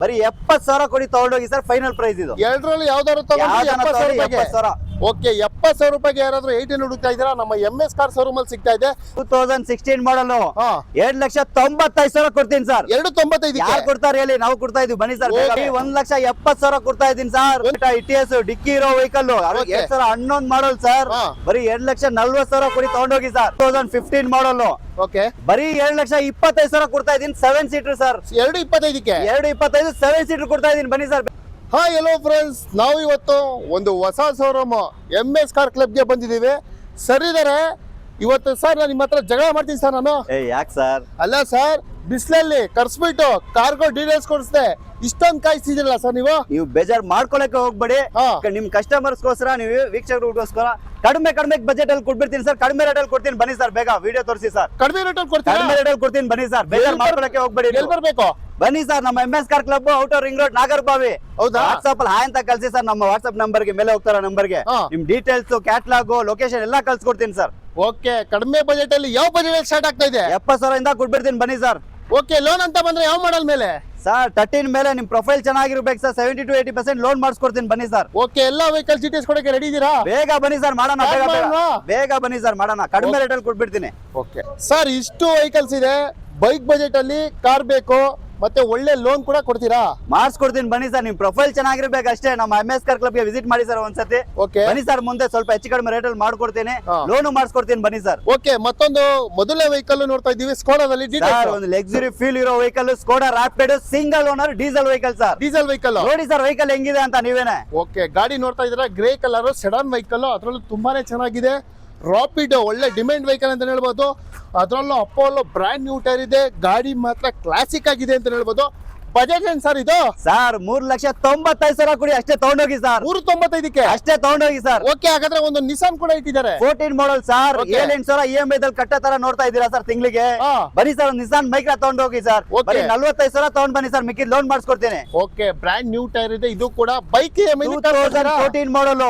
ಬರೀ 70,000 ಕೊಡಿ ತಗೊಂಡೋಗಿ ಸರ್, ಫೈನಲ್ ಪ್ರೈಸ್ ಇದು. ಎರಡರಲ್ಲಿ ಯಾವ್ದಾದ್ರು ತಗೊಂಡ್ರೆ 70,000 ಓಕೆ. 70,000 ರೂಪಾಯಿಗೆ ಯಾರಾದ್ರೂ 18 ಹುಡುಕ್ತಾ ಇದ್ದೀರಾ, ನಮ್ಮ MS ಕಾರ್ ಶೋರೂಮ್ ಅಲ್ಲಿ ಸಿಗ್ತಾ ಇದೆ. 2016 ಮಾಡಲ್ 2,95,000 ಕೊಡ್ತೀನಿ ಸರ್. 2,95 ಯಾರು ಕೊಡ್ತಾರೆ ಹೇಳಿ, ನಾವು ಕೊಡ್ತಾ ಇದೀವಿ ಬನ್ನಿ ಸರ್. 1,70,000 ಕೊಡ್ತಾ ಇದೀನಿ ಸರ್. ಇಟಿಎಸ್ ಡಿಕ್ಕಿ ಇರೋ ವೆಹಿಕಲ್ 2011 ಮಾಡಲ್ ಸರ್. ಬರೀ 2,40,000 ಕೊಡಿ ತಗೊಂಡೋಗಿ ಸರ್. 2015 model okay. ಬರೀ 2,25,000 ಕೊಡ್ತಾ ಇದೀನಿ. 7 ಸೀಟರ್ ಸರ್. 2,25ಕ್ಕೆ 2,25 7 ಸೀಟರ್ ಕೊಡ್ತಾ ಇದೀನಿ, ಬನ್ನಿ ಸರ್. ಹಾಯ್ ಹಲೋ ಫ್ರೆಂಡ್ಸ್, ನಾವು ಇವತ್ತು ಒಂದು ಹೊಸ ಶೋರೂಮ್ MS ಕಾರ್ ಕ್ಲಬ್ಗೆ ಬಂದಿದ್ದೀವಿ. ಸರ್ ಇದಾರೆ ಇವತ್ತು. ಸರ್ ನಾನು ನಿಮ್ಮ ಹತ್ರ ಜಗಳ ಮಾಡ್ತೀನಿ ಸರ್. ನಾನು ಯಾಕೆ ಸರ್? ಅಲ್ಲ ಸರ್, ಬಿಸಿಲಲ್ಲಿ ಕರ್ಸ್ಬಿಟ್ಟು ಕಾರ್ಗೋ ಡೀಟೇಲ್ಸ್ ಕೊಡಿಸ್ದೆ, ಇಷ್ಟೊಂದು ಕಾಯಿಸ್ತಿದಿರಲ್ಲ ಸರ್ ನೀವು ಬೇಜಾರ್ ಮಾಡ್ಕೊಳಕ್ಕೆ ಹೋಗ್ಬೇಡಿ. ನಿಮ್ ಕಸ್ಟಮರ್ಸ್ಗೋಸ್ಕರ, ನೀವು ವೀಕ್ಷಕರಿಗೋಸ್ಕರ ಕಡಿಮೆ ಬಜೆಟ್ ಅಲ್ಲಿ ಕೊಟ್ಬಿಡ್ತೀನಿ ಸರ್. ಕಡಿಮೆ ರೇಟ್ ಅಲ್ಲಿ ಕೊಡ್ತೀನಿ, ಬನ್ನಿ ಸರ್. ಬೇಗ ವಿಡಿಯೋ ತೋರಿಸಿ ಸರ್. ಕಡಿಮೆ ರೇಟ್ ಅಲ್ಲಿ ಕೊಡ್ತೀನಿ. ಕಡಿಮೆ ರೇಟ್ ಅಲ್ಲಿ ಕೊಡ್ತೀನಿ, ಬನ್ನಿ ಸರ್. ಬೇಜಾರ್ ಮಾಡ್ಕೊಳಕ್ಕೆ ಹೋಗ್ಬೇಡಿ. ಎಲ್ಲಿ ಬರ್ಬೇಕು? ಬನ್ನಿ ಸರ್, ನಮ್ಮ MS car club, outer ring road, Nagarbhavi. ಹೌದಾ? ವಾಟ್ಸ್ಆಪ್ ಅಲ್ಲಿ ಹಾಯ್ ಅಂತ ಕಳ್ಸಿ ಸರ್. ನಮ್ಮ ವಾಟ್ಸ್ಆಪ್ ನಂಬರ್ ಗೆ ಮೇಲೆ ಹೋಗ್ತಾರ ನಂಬರ್ಗೆ ನಿಮ್ ಡೀಟೇಲ್ಸ್, ಕ್ಯಾಟ್ಲಾಗ್, ಲೊಕೇಶನ್ ಎಲ್ಲ ಕಳ್ಸಿಕೊಡ್ತೀನಿ ಸರ್. ಓಕೆ. ಕಡಿಮೆ ಬಜೆಟ್ ಅಲ್ಲಿ ಯಾವ ಬಜೆಟ್ ಸ್ಟಾರ್ಟ್ ಆಗ್ತಾ ಇದೆ? 70,000 ಇಂದ ಕೊಟ್ಬಿಡ್ತೀನಿ, ಬನ್ನಿ ಸರ್. ಓಕೆ. ಲೋನ್ ಅಂತ ಬಂದ್ರೆ ಯಾವ ಮಾಡಲ್ ಮೇಲೆ ಸರ್? 13 ಮೇಲೆ ನಿಮ್ ಪ್ರೊಫೈಲ್ ಚೆನ್ನಾಗಿರ್ಬೇಕು ಸರ್. 70 to 80% ಲೋನ್ ಮಾಡಿಸ್ಕೊಡ್ತೀನಿ, ಬನ್ನಿ ಸರ್. ಓಕೆ. ಎಲ್ಲಾ ವೆಹಿಕಲ್ ಡೀಟೇಲ್ಸ್ ಕೊಡಕ್ಕೆ ರೆಡಿ ಇದೀರಾ? ಬೇಗ ಬನ್ನಿ ಸರ್, ಮಾಡೋಣ. ಬೇಗ ಬನ್ನಿ ಸರ್, ಮಾಡೋಣ. ಕಡಿಮೆ ರೇಟ್ ಅಲ್ಲಿ ಕೊಟ್ಬಿಡ್ತೀನಿ. ಓಕೆ ಸರ್, ಇಷ್ಟು ವೆಹಿಕಲ್ಸ್ ಇದೆ. ಬೈಕ್ ಬಜೆಟ್ ಅಲ್ಲಿ ಕಾರ್ ಬೇಕು, ಮತ್ತೆ ಒಳ್ಳೆ ಲೋನ್ ಕೂಡ ಕೊಡ್ತೀರಾ? ಮಾಡಿಸ್ಕೊಡ್ತೀನಿ, ಬನ್ನಿ ಸರ್. ನಿಮ್ ಪ್ರೊಫೈಲ್ ಚೆನ್ನಾಗಿರ್ಬೇಕು ಅಷ್ಟೇ. ನಮ್ಮ MS ಕಾರ್ ಕ್ಲಬ್ ಗೆ ವಿಸಿಟ್ ಮಾಡಿ ಸರ್ ಒಂದ್ಸತಿ. ಓಕೆ. ಬನ್ನಿ ಸರ್, ಮುಂದೆ ಸ್ವಲ್ಪ ಹೆಚ್ಚು ಕಡಿಮೆ ರೇಟ್ ಅಲ್ಲಿ ಮಾಡ್ಕೊಡ್ತೀನಿ, ಲೋನ್ ಮಾಡಿಸ್ಕೊಡ್ತೀನಿ, ಬನ್ನಿ ಸರ್. ಓಕೆ. ಮತ್ತೊಂದು ಮೊದಲನೇ ವೆಹಿಕಲ್ ನೋಡ್ತಾ ಇದೀವಿ, ಸ್ಕೋಡಾದಲ್ಲಿ. ಒಂದು ಲಕ್ಸುರಿ ಫೀಲ್ ಇರೋ vehicle, Skoda rapid single owner diesel vehicle sir. Diesel vehicle ನೋಡಿ ಸರ್, ವೆಹಿಕಲ್ ಹೆಂಗಿದೆ ಅಂತ ನೀವೇನೆ. ಓಕೆ. ಗಾಡಿ ನೋಡ್ತಾ ಇದ್ದೀರಾ, ಗ್ರೇ ಕಲರ್ ಸೆಡಾನ್ ವೆಹಿಕಲ್. ಅದ್ರಲ್ಲೂ ತುಂಬಾನೇ ಚೆನ್ನಾಗಿದೆ. ರಾಪಿಡ್ ಒಳ್ಳೆ ಡಿಮ್ಯಾಂಡ್ ವೆಹಿಕಲ್ ಅಂತ ಹೇಳ್ಬೋದು. ಅದರಲ್ಲೂ ಅಪೋಲೋ ಬ್ರ್ಯಾಂಡ್ ನ್ಯೂ ಟೈರ್ ಇದೆ. ಗಾಡಿ ಮಾತ್ರ ಕ್ಲಾಸಿಕ್ ಆಗಿದೆ ಅಂತ ಹೇಳ್ಬೋದು. ಬಜೆಟ್ ಏನ್ ಸರ್ ಇದು? ಸರ್ 3,95,000 ಕೊಡಿ, ಅಷ್ಟೇ ತಗೊಂಡೋಗಿ ಸರ್. 395ಕ್ಕೆ ಅಷ್ಟೇ ತಗೊಂಡೋಗಿ ಸರ್. ಓಕೆ. ಹಾಗಾದ್ರೆ ಒಂದು ನಿಸಾನ್ ಕೂಡ ಇಟ್ಟಿದ್ದಾರೆ, 14 ಮಾಡಲ್ ಸರ್. 7,000 EMI ದಲ್ಲಿ ಕಟ್ಟೋ ತರ ನೋಡ್ತಾ ಇದ್ದೀರಾ ಸರ್ ತಿಂಗಳಿಗೆ. ಬನ್ನಿ ಸರ್, ಒಂದು ನಿಸಾನ್ ಮೈಕ್ರಾ ತಗೊಂಡೋಗಿ ಸರ್. ಬರೀ 45,000 ತಗೊಂಡ್ ಬನ್ನಿ ಸರ್, ಮಿಕ್ಕಿದ್ ಲೋನ್ ಮಾಡಿಸ್ಕೊಡ್ತೀನಿ. ಓಕೆ. ಬ್ರ್ಯಾಂಡ್ ನ್ಯೂ ಟೈರ್ ಇದೆ. ಇದು ಕೂಡ ಬೈಕ್ 2014 ಮಾಡಲ್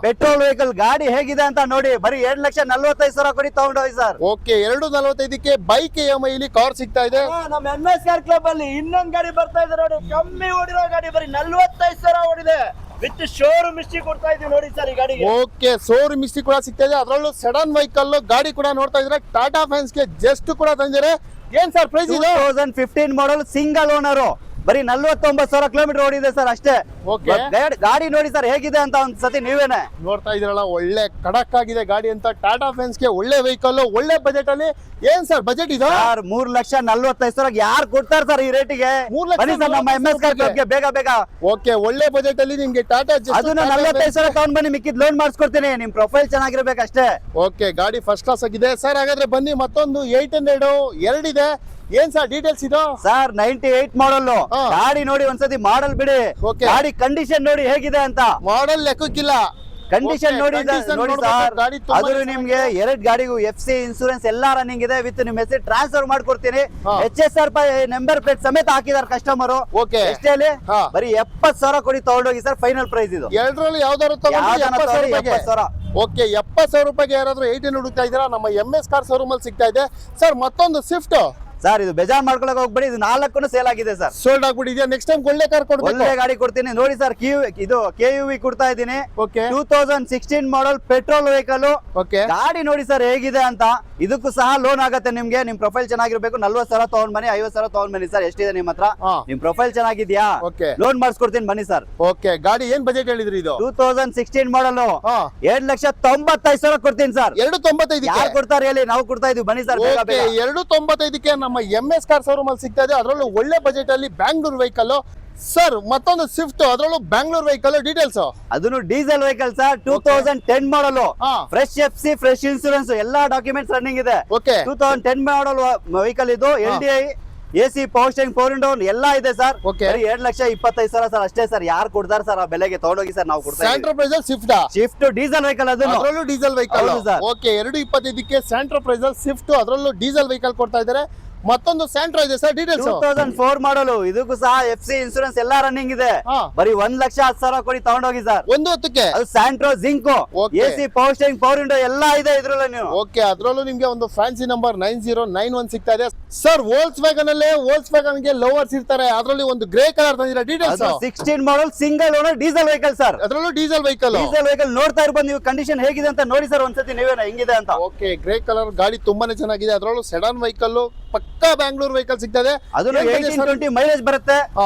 ಪೆಟ್ರೋಲ್ ವೆಹಿಕಲ್. ಗಾಡಿ ಹೇಗಿದೆ ಅಂತ ನೋಡಿ. ಬರೀ 2,45,000 ಕೊಡಿ ತಗೊಂಡೋಗಿ ಸರ್. ಓಕೆ. 245ಕ್ಕೆ ಬೈಕ್ EMI ಇಲ್ಲಿ ಕಾರ್ ಸಿಗ್ತಾ ಇದೆ. ನಮ್ಮ MS ಕಾರ್ ಕ್ಲಬ್ ಅಲ್ಲಿ ಇನ್ನೊಂದು ಗಾಡಿ ಬರ್ತಾ ಇದೆ ನೋಡಿ. ಕಮ್ಮಿ ಓಡಿರೋ ಗಾಡಿ, ಬರೀ 45,000 ಓಡಿದೆ. ವಿತ್ ಶೋರೂಮ್ ಹಿಸ್ಟ್ರಿ ಕೊಡ್ತಾ ಇದೀವಿ ನೋಡಿ ಸರ್ ಈ ಗಾಡಿಗೆ. ಓಕೆ. ಶೋರೂಮ್ ಹಿಸ್ಟ್ರಿ ಕೂಡ ಸಿಗ್ತಾ ಇದೆ. ಅದರಲ್ಲೂ ಸೆಡಾನ್ ವೆಹಿಕಲ್ ಗಾಡಿ ಕೂಡ ನೋಡ್ತಾ ಇದ್ರೆ ಟಾಟಾ ಫ್ಯಾನ್ಸ್ ಗೆ ಜಸ್ಟ್ ಕೂಡ ತಂದಿದ್ದಾರೆ. ಏನ್ ಸರ್ ಪ್ರೈಸ್ ಇದು? 2015 ಮಾಡಲ್ ಸಿಂಗಲ್ ಓನರ್. ಬರೀ 49,000 ಕಿಲೋಮೀಟರ್ ಓಡಿದೆ ಸರ್ ಅಷ್ಟೇ. ಓಕೆ. ಗಾಡಿ ನೋಡಿ ಸರ್ ಹೇಗಿದೆ ಅಂತ ಒಂದ್ ಸತಿ ನೀವೇನೆ ನೋಡ್ತಾ ಇದ್ರಲ್ಲ, ಒಳ್ಳೆ ಕಡಕ್ ಆಗಿದೆ ಗಾಡಿ ಅಂತ. ಟಾಟಾ ಫ್ಯಾನ್ಸ್ ಗೆ ಒಳ್ಳೆ ವೆಹಿಕಲ್, ಒಳ್ಳೆ ಬಜೆಟ್ ಅಲ್ಲಿ. ಏನ್ ಸರ್ ಬಜೆಟ್ ಇದು? 3,45,000 ಯಾರು ಕೊಡ್ತಾರೆ ಸರ್ ಈ ರೇಟಿಗೆ? ಬನ್ನಿ ಸರ್, ನಮ್ಮ MS ಕಾರ್ ಕ್ಲಬ್ ಗೆ ಬೇಗ. ಓಕೆ. ಒಳ್ಳೆ ಬಜೆಟ್ ಅಲ್ಲಿ ನಿಮ್ಗೆ ಟಾಟಾ ಅದನ್ನ 45,000 ತಗೊಂಡ್ ಬನ್ನಿ, ಮಿಕ್ಕಿದ್ ಲೋನ್ ಮಾಡಿಸ್ಕೊಡ್ತೀನಿ. ನಿಮ್ ಪ್ರೊಫೈಲ್ ಚೆನ್ನಾಗಿರ್ಬೇಕು ಅಷ್ಟೇ. ಓಕೆ. ಗಾಡಿ ಫಸ್ಟ್ ಕ್ಲಾಸ್ ಆಗಿದೆ ಸರ್. ಹಾಗಾದ್ರೆ ಬನ್ನಿ, ಮತ್ತೊಂದು 800 ಎರಡಿದೆ. ಏನ್ ಸರ್ ಡೀಟೇಲ್ಸ್ ಇದು? ಸರ್ 98 ಮಾಡಲ್. ಗಾಡಿ ನೋಡಿ ಒಂದ್ಸತಿ, ಮಾಡಲ್ ಬಿಡಿ, ಗಾಡಿ ಕಂಡೀಷನ್ ನೋಡಿ ಹೇಗಿದೆ ಅಂತ. ಮಾಡಲ್ ಲೆಕ್ಕಕ್ಕಿಲ್ಲ, ಕಂಡೀಷನ್ ನೋಡಿ ಸರ್. ಅದು ನಿಮ್ಗೆ 2 ಗಾಡಿಗೂ FC ಇನ್ಸೂರೆನ್ಸ್ ಎಲ್ಲಾ ರನ್ನಿಂಗ್ ಇದೆ. ವಿತ್ ನಿಮ್ ಹೆಸರು ಟ್ರಾನ್ಸ್ಫರ್ ಮಾಡ್ಕೊಡ್ತೀನಿ. HSR ನಂಬರ್ ಪ್ಲೇಟ್ ಸಮೇತ ಹಾಕಿದಾರೆ ಕಸ್ಟಮರ್. ಎಷ್ಟೇ ಬರೀ 70,000 ಕೊಡಿ ತಗೊಂಡೋಗಿ ಸರ್, ಫೈನಲ್ ಪ್ರೈಸ್ ಇದು. ಎರಡರಲ್ಲಿ ಯಾವ್ದಾದ್ರು ತಗೊಂಡ್ರೆ 70,000. ಓಕೆ. 70,000 ರೂಪಾಯಿಗೆ ಯಾರಾದ್ರೂ 18 ಹುಡುಕ್ತಾ ಇದ್ದೀರಾ, ನಮ್ಮ MS ಕಾರ್ ಶೋರೂಮ್ ಅಲ್ಲಿ ಸಿಗ್ತಾ ಇದೆ. ಸರ್ ಮತ್ತೊಂದು ಸ್ವಿಫ್ಟ್ ಸರ್. ಇದು ಬೇಜಾರ್ ಮಾಡ್ಕೊಳಕ್ ಹೋಗ್ಬೇಡಿ, ಇದು 4 ಸೇಲ್ ಆಗಿದೆ ಸರ್. ಸೋಲ್ಡ್ ಆಗ್ಬಿಟ್ಟಿದೆ. ನೆಕ್ಸ್ಟ್ ಟೈಮ್ ಒಳ್ಳೆ ಕಾರ್ ಕೊಡ್ಬೇಕು. ಒಳ್ಳೆ ಗಾಡಿ ಕೊಡ್ತೀನಿ ನೋಡಿ ಸರ್. ಇದು KUV ಕೊಡ್ತಾ ಇದ್ದೀನಿ. ಓಕೆ. 2016 ಮಾಡಲ್ ಪೆಟ್ರೋಲ್ ವೆಹಿಕಲ್. ಓಕೆ. ಗಾಡಿ ನೋಡಿ ಸರ್ ಹೇಗಿದೆ ಅಂತ. ಇದಕ್ಕೂ ಸಹ ಲೋನ್ ಆಗುತ್ತೆ ನಿಮ್ಗೆ. ನಿಮ್ ಪ್ರೊಫೈಲ್ ಚೆನ್ನಾಗಿರ್ಬೇಕು. 40,000 ತಗೊಂಡ್ ಬನ್ನಿ, 50,000 ತಗೊಂಡ್ ಬನ್ನಿ ಸರ್. ಎಷ್ಟಿದೆ ನಿಮ್ ಹತ್ರ? ನಿಮ್ ಪ್ರೊಫೈಲ್ ಚೆನ್ನಾಗಿದ್ಯಾ? ಲೋನ್ ಮಾಡಿಸ್ಕೊಡ್ತೀನಿ, ಬನ್ನಿ ಸರ್. ಓಕೆ. ಗಾಡಿ ಏನ್ ಬಜೆಟ್ ಹೇಳಿದ್ರಿ ಇದು? 2016 ಮಾಡಲ್ 2,95,000 ಕೊಡ್ತೀನಿ ಸರ್. 295 ಯಾರು ಕೊಡ್ತಾರೆ ಹೇಳಿ, ನಾವು ಕೊಡ್ತಾ ಇದೀವಿ, ಬನ್ನಿ ಸರ್. 295ಕ್ಕೆ ನಮ್ಮ MS ಕಾರ್ ಶೋರೂಮ್ ಅಲ್ಲಿ ಸಿಗ್ತಾ ಇದೆ. ಅದರಲ್ಲೂ ಒಳ್ಳೆ ಬಜೆಟ್ ಅಲ್ಲಿ ಬ್ಯಾಂಗ್ಳೂರ್ ವೆಹಿಕಲ್. ಸರ್ ಮತ್ತೊಂದು ಸ್ವಿಫ್ಟ್, ಅದರಲ್ಲೂ ಬ್ಯಾಂಗ್ಳೂರ್ ವೆಹಿಕಲ್. ಡೀಟೇಲ್ಸ್ ಅದನ್ನು ಡೀಸೆಲ್ ವೆಹಿಕಲ್ ಸರ್. 2010 ಮಾಡಲ್, ಫ್ರೆಶ್ FC, ಫ್ರೆಶ್ ಇನ್ಸೂರೆನ್ಸ್, ಎಲ್ಲಾ ಡಾಕ್ಯುಮೆಂಟ್ಸ್ ರನ್ನಿಂಗ್ ಇದೆ. 2010 ಮಾಡಲ್ ವೆಹಿಕಲ್ ಇದು. LDI, AC, power steering, 4 window ಎಲ್ಲ ಇದೆ ಸರ್. 2,25,000 ಸರ್ ಅಷ್ಟೇ ಸರ್. ಯಾರು ಕೊಡ್ತಾರೆ ಸರ್ ಆ ಬೆಲೆಗೆ? ತಗೊಂಡೋಗಿ ಸರ್, ನಾವು ಕೊಡ್ತಾ ಇದ್ದೀವಿ. ಸ್ವಿಫ್ಟ್ ಡೀಸೆಲ್ ವೆಹಿಕಲ್, ಅದರಲ್ಲೂ ಡೀಸೆಲ್ ವೆಹಿಕಲ್. ಓಕೆ. 2,25ಕ್ಕೆ ಸ್ಯಾಂಟ್ರೋ ಪ್ರೈಸ್ ಸ್ವಿಫ್ಟ್, ಅದರಲ್ಲೂ ಡೀಸೆಲ್ ವೆಹಿಕಲ್ ಕೊಡ್ತಾ ಇದ್ದಾರೆ. ಮತ್ತೊಂದು ಸ್ಯಾಂಟ್ರೋ ಇದೆ ಸರ್, ಡೀಟೇಲ್ಸ್. 2004 ಮಾಡಲು, ಇದಕ್ಕೂ ಸಹ FC ಇನ್ಸೂರೆನ್ಸ್ ಎಲ್ಲಾ ರನ್ನಿಂಗ್ ಇದೆ. ಬರೀ 1,10,000 ಕೊಡಿ ತಗೊಂಡೋಗಿ ಸರ್. ಒಂದು ಹೊತ್ತಕ್ಕೆ ಅದು ಸ್ಯಾಂಟ್ರೋ ಜಿಂಕೋ, Okay. AC power steering power window ಎಲ್ಲಾ ಇದೆ ಇದ್ರಲ್ಲಿ. ನೀವು ಓಕೆ, ಅದ್ರಲ್ಲೂ ನಿಮ್ಗೆ ಒಂದು ಫ್ಯಾನ್ಸಿ ನಂಬರ್ 9091 ಸಿಗ್ತಾ ಇದೆ ಸರ್. ವೋಲ್ಸ್ ವ್ಯಾಗನ್ ಗೆ ಲವರ್ಸ್ ಇರ್ತಾರೆ, ಅದ್ರಲ್ಲಿ ಒಂದು ಗ್ರೇ ಕಲರ್ ತಂದಿರ. Details. 16 model single owner diesel vehicle sir. ಅದ್ರಲ್ಲೂ ಡೀಸೆಲ್ ವೆಹಿಕಲ್. ನೋಡ್ತಾ ಇರ್ಬೋದು ನೀವು, ಕಂಡೀಷನ್ ಹೇಗಿದೆ ಅಂತ ನೋಡಿ ಸರ್ ಒಂದ್ಸತಿ ನೀವೇ ಹೆಂಗಿದೆ ಅಂತ. ಓಕೆ, ಗ್ರೇ ಕಲರ್ ಗಾಡಿ ತುಂಬಾನೇ ಚೆನ್ನಾಗಿದೆ. ಅದ್ರಲ್ಲೂ ಸೆಡಾನ್ ವೆಹಿಕಲ್, ಪಕ್ಕಾ ಬ್ಯಾಂಗ್ಳೂರ್ ವೆಹಿಕಲ್ ಸಿಗ್ತದೆ. ಅದನ್ನು 18-20 ಮೈಲೇಜ್ ಬರುತ್ತೆ.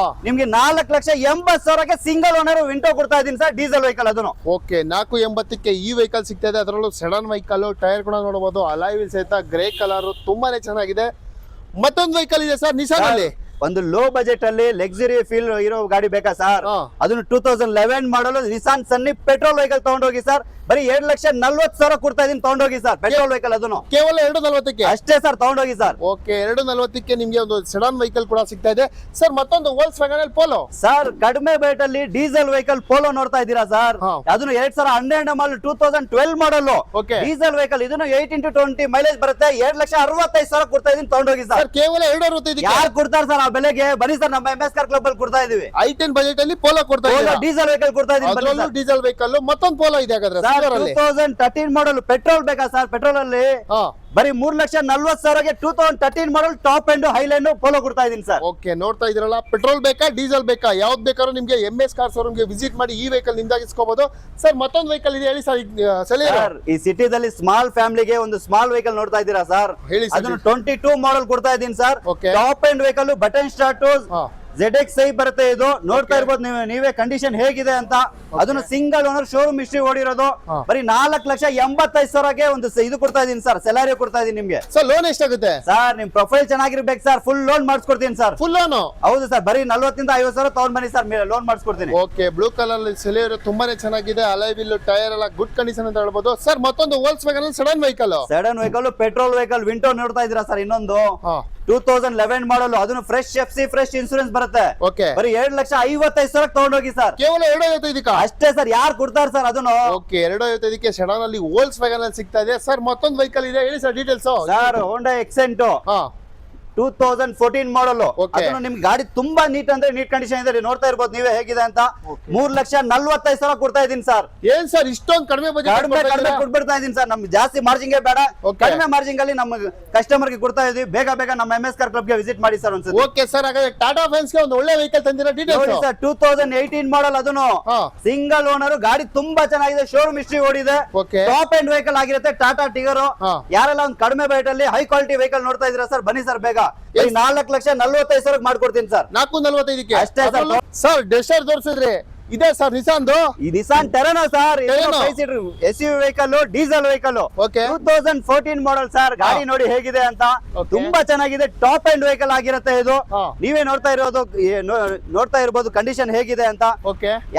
ನಿಮ್ಗೆ 4,80,000ಗೆ ಸಿಂಗಲ್ ಓನರ್ ವಿಂಟೋ ಕೊಡ್ತಾ ಇದೀನಿ ಸರ್, ಡೀಸೆಲ್ ವೆಹಿಕಲ್ ಅದನ್ನು. ಓಕೆ, 480ಕ್ಕೆ ಈ ವೆಹಿಕಲ್ ಸಿಗ್ತದೆ. ಅದರಲ್ಲೂ ಸೆಡಾನ್ ವೆಹಿಕಲ್, ಟೈರ್ ಕೂಡ ನೋಡಬಹುದು, ಅಲಾಯ್ ವೀಲ್ ಸಹಿತ, ಗ್ರೇ ಕಲರ್ ತುಂಬಾನೇ ಚೆನ್ನಾಗಿದೆ. ಮತ್ತೊಂದು ವೆಹಿಕಲ್ ಇದೆ ಸರ್, ನಿಸಾನ್ ಅಲ್ಲಿ. ಒಂದು ಲೋ ಬಜೆಟ್ ಅಲ್ಲಿ ಲಕ್ಸುರಿ ಫೀಲ್ ಇರೋ ಗಾಡಿ ಬೇಕಾ ಸರ್? ಅದನ್ನು 2011 ಮಾಡಲು ನಿಸಾನ್ ಸನ್ನಿ ಪೆಟ್ರೋಲ್ ವೆಹಿಕಲ್ ತಗೊಂಡೋಗಿ ಸರ್. ಬರೀ 2,40,000 ಕೊಡ್ತಾ ಇದೀನಿ, ತಗೊಂಡೋಗಿ ಸರ್. ಪೆಟ್ರೋಲ್ ವೆಹಿಕಲ್ ಅದನ್ನು ಕೇವಲ 240ಕ್ಕೆ ಅಷ್ಟೇ ಸರ್, ತಗೊಂಡೋಗಿ ಸರ್. ಓಕೆ, 240ಕ್ಕೆ ನಿಮ್ಗೆ ಒಂದು ಸೆಡಾನ್ ವೆಹಿಕಲ್ ಕೂಡ ಸಿಗ್ತಾ ಇದೆ ಸರ್. ಮತ್ತೊಂದು ವೋಲ್ಸ್ ವ್ಯಾಗನ್ ಪೋಲೋ ಸರ್, ಕಡಿಮೆ ರೇಟ್ ಅಲ್ಲಿ ಡೀಸೆಲ್ ವೆಹಿಕಲ್ ಪೋಲೋ ನೋಡ್ತಾ ಇದ್ದೀರಾ ಸರ್. ಅದನ್ನು 2012 ಮಾಡಲ್, 2012 ಮಾಡಲು ಡೀಸೆಲ್ ವೆಹಿಕಲ್. ಇದನ್ನು 18-20 ಮೈಲೇಜ್ ಬರುತ್ತೆ. 2,65,000 ಕೊಡ್ತಾ ಇದೀನಿ, ತಗೊಂಡೋಗಿ ಸರ್. ಕೇವಲ 265. ಯಾರು ಕೊಡ್ತಾರೆ ಸರ್ ಆ ಬೆಲೆಗೆ? ಬನ್ನಿ ಸರ್, ನಮ್ಮ MS ಕಾರ್ ಕ್ಲಬ್ ಅಲ್ಲಿ ಕೊಡ್ತಾ ಇದೀವಿ. i10 ಬಜೆಟ್ ಅಲ್ಲಿ ಪೋಲೋ ಕೊಡ್ತಾ ಇದ್ದೀರಾ. ಡೀಸೆಲ್ ವೆಹಿಕಲ್ ಕೊಡ್ತಾ ಇದೀನಿ. Diesel vehicle. ಮತ್ತೊಂದು ಪೋಲೋ ಇದೆ ಹಾಗಾದ್ರೆ. 2013 ಮಾಡಲ್ ಪೆಟ್ರೋಲ್ ಬೇಕಾ ಸರ್? ಪೆಟ್ರೋಲ್ ಅಲ್ಲಿ ಬರೀ 3,40,000ಗೆ 2013 model top and Highline polo ಕೊಡ್ತಾ ಇದೀನಿ ಸರ್. ಓಕೆ, ನೋಡ್ತಾ ಇದ್ರಲ್ಲ, ಪೆಟ್ರೋಲ್ ಬೇಕಾ ಡೀಸೆಲ್ ಬೇಕಾ, ಯಾವ್ದು ಬೇಕಾದ್ರೂ ನಿಮ್ಗೆ MS ಕಾರ್ ಶೋರೂಮ್ ಗೆ ವಿಸಿಟ್ ಮಾಡಿ ಈ ವೆಹಿಕಲ್ ನಿಮ್ದಾಗಿಸ್ಕೋಬಹುದು ಸರ್. ಮತ್ತೊಂದು ವೆಹಿಕಲ್ ಇದೆ ಹೇಳಿ ಸರ್. ಈ ಸಿಟಿದಲ್ಲಿ ಸ್ಮಾಲ್ ಫ್ಯಾಮಿಲಿಗೆ ಒಂದು ಸ್ಮಾಲ್ ವೆಹಿಕಲ್ ನೋಡ್ತಾ ಇದ್ದೀರಾ ಸರ್? ಹೇಳಿ ಸರ್. ಅದನ್ನು 22 ಮಾಡಲ್ ಕೊಡ್ತಾ ಇದೀನಿ sir. Okay. Top end vehicle, button start, ZXi ಬರುತ್ತೆ. ಇದು ನೋಡ್ತಾ ಇರ್ಬೋದು ನೀವೇ ಕಂಡೀಷನ್ ಹೇಗಿದೆ ಅಂತ. ಅದನ್ನು ಸಿಂಗಲ್ ಓನರ್, ಶೋರೂಮ್ ಹಿಸ್ಟ್ರಿ ಓಡಿರೋದು. ಬರೀ 4,85,000ಗೆ ಒಂದು ಇದು ಕೊಡ್ತಾ ಇದೀನಿ ಸರ್, ಸೆಲಾರಿಯೋ ಕೊಡ್ತಾ ಇದೀನಿ ನಿಮ್ಗೆ. ಸರ್, ಲೋನ್ ಎಷ್ಟಾಗುತ್ತೆ ಸರ್? ನಿಮ್ ಪ್ರೊಫೈಲ್ ಚೆನ್ನಾಗಿರ್ಬೇಕು ಸರ್, ಫುಲ್ ಲೋನ್ ಮಾಡಿಸ್ಕೊಡ್ತೀನಿ ಸರ್. Full loan? ಹೌದು ಸರ್, ಬರೀ 40,000-50,000 ತಗೊಂಡ್ ಬನ್ನಿ ಸರ್, ಲೋನ್ ಮಾಡಿಸ್ಕೊಡ್ತೀನಿ. ಓಕೆ, ಬ್ಲೂ ಕಲರ್ ಸೆಲೆರಿಯೋ ತುಂಬಾನೇ ಚೆನ್ನಾಗಿದೆ. ಅಲಾಯ್ ವೀಲ್, ಟೈರ್ ಎಲ್ಲ ಗುಡ್ ಕಂಡೀಷನ್ ಅಂತ ಹೇಳ್ಬೋದು ಸರ್. ಮತ್ತೊಂದು Volkswagen sedan vehicle. Sedan vehicle, petrol vehicle, Vento ನೋಡ್ತಾ ಇದೀರಾ ಸರ್? ಇನ್ನೊಂದು 2011 ಮಾಡಲು, ಅದನ್ನು ಫ್ರೆಶ್ FC ಫ್ರೆಶ್ ಇನ್ಸೂರೆನ್ಸ್ ಬರುತ್ತೆ. ಓಕೆ, ಬರೀ 2,55,000 ತಗೊಂಡೋಗಿ ಸರ್. ಕೇವಲ 255 ಅಷ್ಟೇ ಸರ್, ಯಾರು ಕೊಡ್ತಾರೆ ಸರ್ ಅದನ್ನು? ಓಕೆ, 255ಕ್ಕೆ ಸೆಡಾನ್ ಅಲ್ಲಿ ವೋಲ್ಸ್ ವ್ಯಾಗನ್ ಅಲ್ಲಿ ಸಿಗ್ತಾ ಇದೆ ಸರ್. ಮತ್ತೊಂದು ವೆಹಿಕಲ್ ಇದೆ ಹೇಳಿ ಸರ್, ಡೀಟೇಲ್ಸ್. ಸರ್, ಹೋಂಡಾ ಎಕ್ಸೆಂಟ್ 2014 ಮಾಡಲು. ಅದನ್ನು ನಿಮ್ಗೆ ಗಾಡಿ ತುಂಬಾ ನೀಟ್ ಅಂದ್ರೆ ನೀಟ್ ಕಂಡೀಷನ್ ಇದೆ, ನೋಡ್ತಾ ಇರ್ಬೋದು ನೀವೇ ಹೇಗಿದೆ ಅಂತ. 3,45,000 ಕೊಡ್ತಾ ಇದೀನಿ ಸರ್. ಏನ್ ಸರ್, ಇಷ್ಟೊಂದು ಕಡಿಮೆ ಕಡಿಮೆ ಕೊಡ್ಬಿಡ್ತಾ ಇದೀನಿ ಸರ್. ನಮ್ಗೆ ಜಾಸ್ತಿ ಮಾರ್ಜಿಂಗ್ ಬೇಡ, ಕಡಿಮೆ ಮಾರ್ಜಿಂಗ್ ಅಲ್ಲಿ ನಮ್ಮ ಕಸ್ಟಮರ್ ಗೆ ಕೊಡ್ತಾ ಇದೀವಿ. ಬೇಗ ನಮ್ಮ MS ಕಾರ್ ಕ್ಲಬ್ ಗೆ ವಿಸಿಟ್ ಮಾಡಿ ಸರ್ ಒಂದ್ಸತಿ. ಓಕೆ ಸರ್, ಹಾಗಾದ್ರೆ ಟಾಟಾ ಫ್ಯಾನ್ಸ್ ಗೆ ಒಂದು ಒಳ್ಳೆ ವೆಹಿಕಲ್ ತಂದಿರೋ ಡೀಟೇಲ್ಸ್ ಸರ್. 2018 ಮಾಡಲ್, ಅದನ್ನು ಸಿಂಗಲ್ ಓನರ್, ಗಾಡಿ ತುಂಬಾ ಚೆನ್ನಾಗಿದೆ, ಶೋರೂಮ್ ಹಿಸ್ಟ್ರಿ ಓಡಿದೆ, ಟಾಪ್ ಅಂಡ್ ವೆಹಿಕಲ್ ಆಗಿರುತ್ತೆ. ಟಾಟಾ ಟಿಗರ್. ಯಾರೆಲ್ಲ ಒಂದು ಕಡಿಮೆ ರೇಟ್ ಅಲ್ಲಿ ಹೈ ಕ್ವಾಲಿಟಿ ವೆಹಿಕಲ್ ನೋಡ್ತಾ ಇದ್ದೀರಾ ಸರ್, ಬನ್ನಿ ಸರ್ ಬೇಗ. 4,45,000 ಮಾಡ್ಕೊಡ್ತೀನಿ ಸರ್. 445ಕ್ಕೆ ಅಷ್ಟೇ ಸರ್. ಡೆಸ್ಟರ್ ತೋರಿಸಿದ್ರಿ, ಇದೆ ಸರ್ ನಿಸಾನ್ದು. ಈ Nissan Terrano sir, SUV vehicle, diesel vehicle. 2014 model sir. ಗಾಡಿ ನೋಡಿ ಹೇಗಿದೆ ಅಂತ, ತುಂಬಾ ಚೆನ್ನಾಗಿದೆ, ಟಾಪ್ ಅಂಡ್ ವೆಹಿಕಲ್ ಆಗಿರುತ್ತೆ ಇದು. ನೀವೇ ನೋಡ್ತಾ ಇರ್ಬೋದು ಕಂಡೀಷನ್ ಹೇಗಿದೆ ಅಂತ.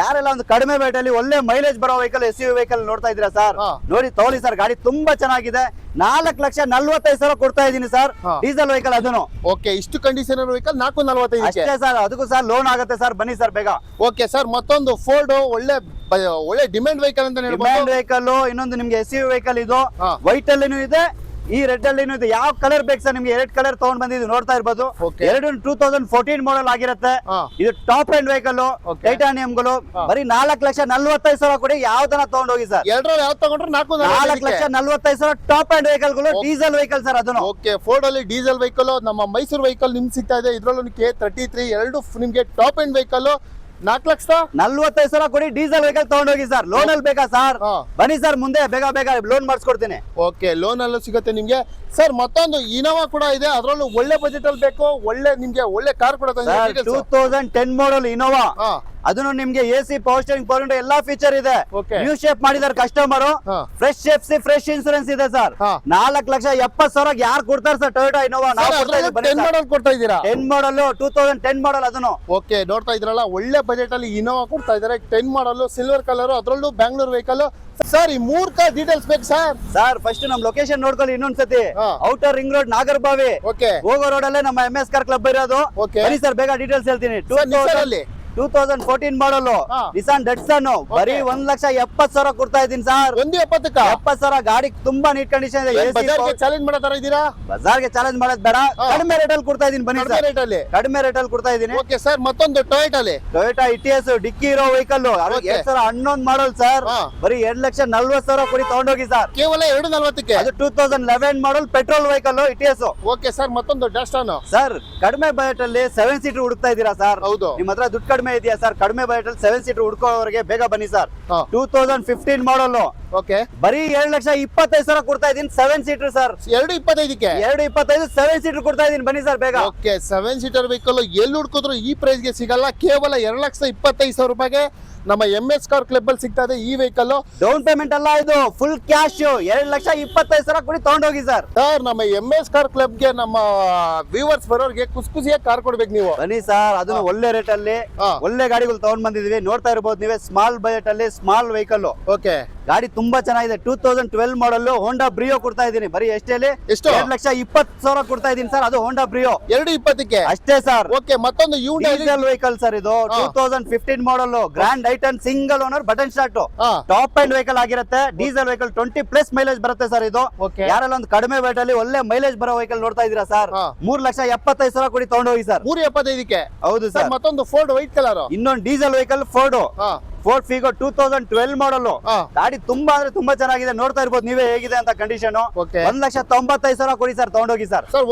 ಯಾರೆಲ್ಲ ಒಂದು ಕಡಿಮೆ ರೇಟ್ ಅಲ್ಲಿ ಒಳ್ಳೆ ಮೈಲೇಜ್ ಬರೋ ವೆಹಿಕಲ್, SUV ವೆಹಿಕಲ್ ನೋಡ್ತಾ ಇದ್ದೀರಾ ಸರ್? ನೋಡಿ ತಗೊಳ್ಳಿ ಸರ್, ಗಾಡಿ ತುಂಬಾ ಚೆನ್ನಾಗಿದೆ. 4,45,000 ಕೊಡ್ತಾ ಇದೀನಿ ಸರ್, ಡೀಸೆಲ್ ವೆಹಿಕಲ್ ಅದನ್ನು. ಓಕೆ, ಇಷ್ಟು ಕಂಡೀಷನ್ ವೆಹಿಕಲ್ 445 ಅಷ್ಟೇ ಸರ್. ಅದಕ್ಕೂ ಸರ್ ಲೋನ್ ಆಗುತ್ತೆ ಸರ್, ಬನ್ನಿ ಸರ್ ಬೇಗ. ಓಕೆ ಸರ್, ಮತ್ತೊಂದು ಫೋರ್ಡ್ ಒಳ್ಳೆ ಡಿಮ್ಯಾಂಡ್ ವೆಹಿಕಲ್ ಅಂತ ಹೇಳ್ಬೋದು. Demand vehicle. ಇನ್ನೊಂದು ನಿಮ್ಗೆ SUV ವೆಹಿಕಲ್, ಇದು ವೈಟ್ ಅಲ್ಲಿನೂ ಇದೆ, ಈ ರೆಡ್ ಅಲ್ಲಿ ಇದೆ. ಯಾವ ಕಲರ್ ಬೇಕು ಸರ್ ನಿಮ್ಗೆ? 2 ಕಲರ್ ತಗೊಂಡ್ ಬಂದಿದ್ದು ನೋಡ್ತಾ ಇರ್ಬೋದು. 2014 ಮಾಡಲ್ ಆಗಿರುತ್ತೆ. ಇದು ಟಾಪ್ ಅಂಡ್ ವೆಹಿಕಲ್, ಟೈಟಾನಿಯಂ ಗಳು. ಬರೀ 4,45,000 ಕೊಡಿ, ಯಾವ್ದನ್ನ ತಗೊಂಡೋಗಿ ಸರ್. ಯಾವ್ದು ತಗೊಂಡ್ರೆ 4,45,000 ಟಾಪ್ ಅಂಡ್ ವೆಹಿಕಲ್ ಗಳು, ಡೀಸೆಲ್ ವೆಹಿಕಲ್ ಸರ್ ಅದನ್ನು. ಓಕೆ, ಫೋರ್ಡ್ ಅಲ್ಲಿ ಡೀಸೆಲ್ ವೆಹಿಕಲ್. ನಮ್ಮ ಮೈಸೂರು ವೆಹಿಕಲ್ ನಿಮ್ಗೆ ಸಿಗ್ತಾ ಇದೆ. ಇದ್ರಲ್ಲೂ K33 ಎರಡು ನಿಮ್ಗೆ ಟಾಪ್ ಅಂಡ್ ವೆಹಿಕಲ್. 4,45,000 ಕೊಡಿ, ಡೀಸೆಲ್ ವೆಹಿಕಲ್ ತಗೊಂಡೋಗಿ ಸರ್. ಲೋನ್ ಅಲ್ಲಿ ಬೇಕಾ ಸರ್? ಬನ್ನಿ ಸರ್, ಮುಂದೆ ಬೇಗ ಲೋನ್ ಮಾಡಿಸ್ಕೊಡ್ತೀನಿ. ಓಕೆ, ಲೋನ್ ಅಲ್ಲೂ ಸಿಗುತ್ತೆ ನಿಮ್ಗೆ ಸರ್. ಮತ್ತೊಂದು ಇನೋವಾ ಕೂಡ ಇದೆ, ಅದರಲ್ಲೂ ಒಳ್ಳೆ ಬಜೆಟ್ ಅಲ್ಲಿ ಬೇಕು, ನಿಮ್ಗೆ ಒಳ್ಳೆ ಕಾರ್ ಕೂಡ. 2010 ಮಾಡಲ್ ಇನೋವಾ. ಅದನ್ನು ನಿಮ್ಗೆ AC power steering power window ಎಲ್ಲಾ ಫೀಚರ್ ಇದೆ. ನ್ಯೂ ಶೇಪ್ ಮಾಡಿದಾರೆ customer. Fresh FC fresh insurance ಇದೆ ಸರ್. 4,70,000 ಯಾರು ಕೊಡ್ತಾರೆ ಸರ್? ಟೊಯೋಟಾ ಇನೋವಾ ನಾವು ಕೊಡ್ತಾ ಇದ್ದೀರಾ? 10 ಮಾಡಲ್, 2010 ಮಾಡಲ್ ಅದನ್ನು. ಓಕೆ, ನೋಡ್ತಾ ಇದ್ರಲ್ಲ, ಒಳ್ಳೆ ಬಜೆಟ್ ಅಲ್ಲಿ ಇನೋವಾ ಕೊಡ್ತಾ ಇದಾರೆ. 10 ಮಾಡಲ್, ಸಿಲ್ವರ್ ಕಲರ್, ಅದರಲ್ಲೂ ಬ್ಯಾಂಗ್ಳೂರ್ ವೆಹಿಕಲ್. ಸರ್, ಈ 3 ಕಾರ್ ಡೀಟೇಲ್ಸ್ ಬೇಕು ಸರ್. ಫಸ್ಟ್ ನಮ್ ಲೊಕೇಶನ್ ನೋಡ್ಕೊಳ್ಳಿ ಇನ್ನೊಂದ್ಸತಿ. Outer ring road, Nagarbhavi. ಹೋಗೋ ರೋಡ್ ಅಲ್ಲೇ ನಮ್ಮ MS ಕಾರ್ ಕ್ಲಬ್ ಇರೋದು. ಬನ್ನಿ ಸರ್, ಬೇಗ ಡೀಟೇಲ್ಸ್ ಹೇಳ್ತೀನಿ. 2014 ಮಾಡಲ್ ಹಾ. ನಿಸಾನ್ ಡೆಟ್ಸನ್ ಬರೀ 1,70,000 ಕೊಡ್ತಾ ಇದೀನಿ ಸರ್. 1,70,000 70,000 ಗಾಡಿ ತುಂಬಾ ನೀಟ್ ಕಂಡೀಷನ್ ಇದೆ. ಬಜಾರ್ಗೆ ಚಾಲೆಂಜ್ ಮಾಡೋ ತರ ಇದ್ದೀರಾ? ಬಜಾರ್ಗೆ ಚಾಲೆಂಜ್ ಮಾಡೋದ್ ಬೇಡ, ಹಾ. ಕಡಿಮೆ ರೇಟ್ ಅಲ್ಲಿ ಕೊಡ್ತಾ ಇದೀನಿ ಬನ್ನಿ ಕಡಿಮೆ ಸರ್. ರೇಟ್ ಅಲ್ಲಿ. ಕಡಿಮೆ ರೇಟ್ ಅಲ್ಲಿ ಕೊಡ್ತಾ ಇದೀನಿ. ಓಕೆ ಸರ್, ಮತ್ತೊಂದು ಟೊಯೋಟಾ ಟೊಯೋಟಾ ಇಟಿಎಸ್ ಡಿಕ್ಕಿ ಇರೋ ವೆಹಿಕಲ್ Okay. 2011 model sir. ಹಾ. ಬರೀ 2,40,000 ಕೊಡಿ ತಗೊಂಡೋಗಿ ಸರ್. ಕೇವಲ 2,40,000. ಅದು 2011 model petrol vehicle ETS. Okay sir, ಮತ್ತೊಂದು ಡಸ್ಟಾನ್. ಸರ್ ಕಡಿಮೆ ಬಜೆಟ್ ಅಲ್ಲಿ 7 ಸೀಟರ್ ಹುಡುಕ್ತಾ ಇದ್ದೀರಾ ಸರ್? ಹೌದು. ನಿಮ್ ಹತ್ರ ದುಡ್ಡು ಕಡಿಮೆ ಇದೆಯಾ ಸರ್? ಕಡಿಮೆ ಬಜೆಟ್ ಅಲ್ಲಿ 7 ಸೀಟರ್ ಹುಡ್ಕೋವರೆಗೆ ಬೇಗ ಬನ್ನಿ ಸರ್. ಹಾ. 2015 ಮಾಡಲ್ ಓಕೆ, ಬರೀ 2,25,000 ಕೊಡ್ತಾ ಇದೀನಿ 7 ಸೀಟರ್ ಸರ್. 2,25,000ಕ್ಕೆ 2,25 7 ಸೀಟರ್ ಕೊಡ್ತಾ ಇದೀನಿ ಬನ್ನಿ ಸರ್ ಬೇಗ. ಓಕೆ, 7 ಸೀಟರ್ ವೆಹಿಕಲ್ ಎಲ್ಲಿ ಹುಡ್ಕಿದ್ರು ಈ ಪ್ರೈಸ್ಗೆ ಸಿಗಲ್ಲ. ಕೇವಲ 2,25,000 ರೂಪಾಯಿಗೆ ನಮ್ಮ MS ಕಾರ್ ಕ್ಲಬ್ ಅಲ್ಲಿ ಸಿಗ್ತಾ ಇದೆ ಈ ವೆಹಿಕಲ್. ಡೌನ್ ಪೇಮೆಂಟ್ ಅಲ್ಲ, ಇದು ಫುಲ್ ಕ್ಯಾಶ್ 2,25,000 ಕೊಡಿ ತಗೊಂಡೋಗಿ ಸರ್. ಸರ್, ನಮ್ಮ MS ಕಾರ್ ಕ್ಲಬ್ಗೆ ನಮ್ಮ ವ್ಯೂವರ್ಸ್ ಬರೋರ್ಗೆ ಖುಷಿಯಾಗಿ ಕಾರ್ ಕೊಡ್ಬೇಕು ನೀವು. ಬನ್ನಿ ಸರ್, ಅದನ್ನ ಒಳ್ಳೆ ರೇಟ್ ಅಲ್ಲಿ ಹಾ. ಒಳ್ಳೆ ಗಾಡಿಗಳು ತಗೊಂಡ್ ಬಂದಿದೀವಿ. ನೋಡ್ತಾ ಇರ್ಬೋದು ನೀವೇ, ಸ್ಮಾಲ್ ಬಜೆಟ್ ಅಲ್ಲಿ ಸ್ಮಾಲ್ ವೆಹಿಕಲ್. ಓಕೆ, ಗಾಡಿ ತುಂಬಾ ಚೆನ್ನಾಗಿದೆ. 2012 ಮಾಡಲ್ ಹೋಂಡಾ ಬ್ರಿಯೋ ಕೊಡ್ತಾ ಇದೀನಿ ಬರೀ ಎಷ್ಟೇಲಿ ಎಷ್ಟು? 2,20,000 ಕೊಡ್ತಾ ಇದೀನಿ ಸರ್. ಅದು ಹೋಂಡಾ ಬ್ರಿಯೋ 2,20,000ಕ್ಕೆ ಅಷ್ಟೇ ಸರ್. ಓಕೆ, ಮತ್ತೊಂದು ಡೀಸೆಲ್ ವೆಹಿಕಲ್ ಸರ್ ಇದು. ಹಾ. 2015 model grand i ten single owner button start ಹಾ. ಟಾಪ್ ಅಂಡ್ ವೆಹಿಕಲ್ ಆಗಿರುತ್ತೆ. ಡೀಸೆಲ್ ವೆಹಿಕಲ್ 20+ ಮೈಲೇಜ್ ಬರುತ್ತೆ ಸರ್ ಇದು. Okay. ಯಾರೆಲ್ಲ ಒಂದು ಕಡಿಮೆ ವೇಟ್ ಅಲ್ಲಿ ಒಳ್ಳೆ ಮೈಲೇಜ್ ಬರೋ ವೆಹಿಕಲ್ ನೋಡ್ತಾ ಇದೀರಾ ಸರ್? ಹಾ. 3,75,000 ಕೊಡಿ ತಗೊಂಡೋಗಿ ಸರ್. 3,75,000ಕ್ಕೆ ಹೌದು ಸರ್. ಸರ್. ಮತ್ತೊಂದು ಫೋರ್ಡ್ ವೈಟ್ ಕಲರ್. ಇನ್ನೊಂದು ಡೀಸೆಲ್ ವೆಹಿಕಲ್ ಫೋರ್ಡ್ ಫಿಗೋ 2012 ಮಾಡಲ್. ಹಾ. ಗಾಡಿ ತುಂಬಾ ಅಂದ್ರೆ ತುಂಬಾ ಚೆನ್ನಾಗಿದೆ. ನೋಡ್ತಾ ಇರ್ಬೋದು ನೀವೇ ಹೇಗಿದೆ ಅಂತ ಕಂಡೀಷನ್. Okay. 1,95,000 ಕೊಡಿ ಸರ್ ತಗೊಂಡೋಗಿ ಸರ್.